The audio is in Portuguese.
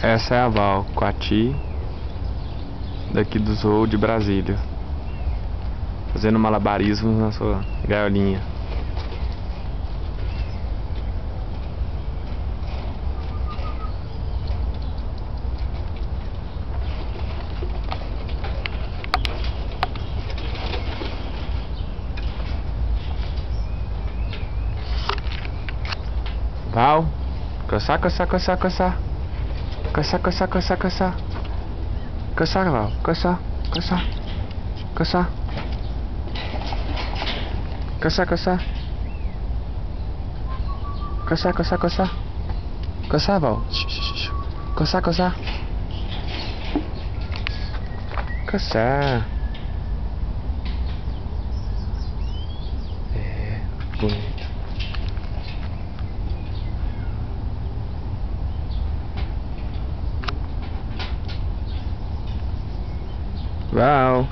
Essa é a Val, Coati, daqui do Zoo de Brasília, fazendo malabarismo na sua gaiolinha. Val, coçar, coçar, coçar, coçar. Coçar, coçar, coçar, coçar. Coçar, Val, coçar, coçar. Coçar. Coçar, coçar. Coçar, coçar, coçar. Coçar, Val. Coçar, coçar. Coçar. É, bonito. Val.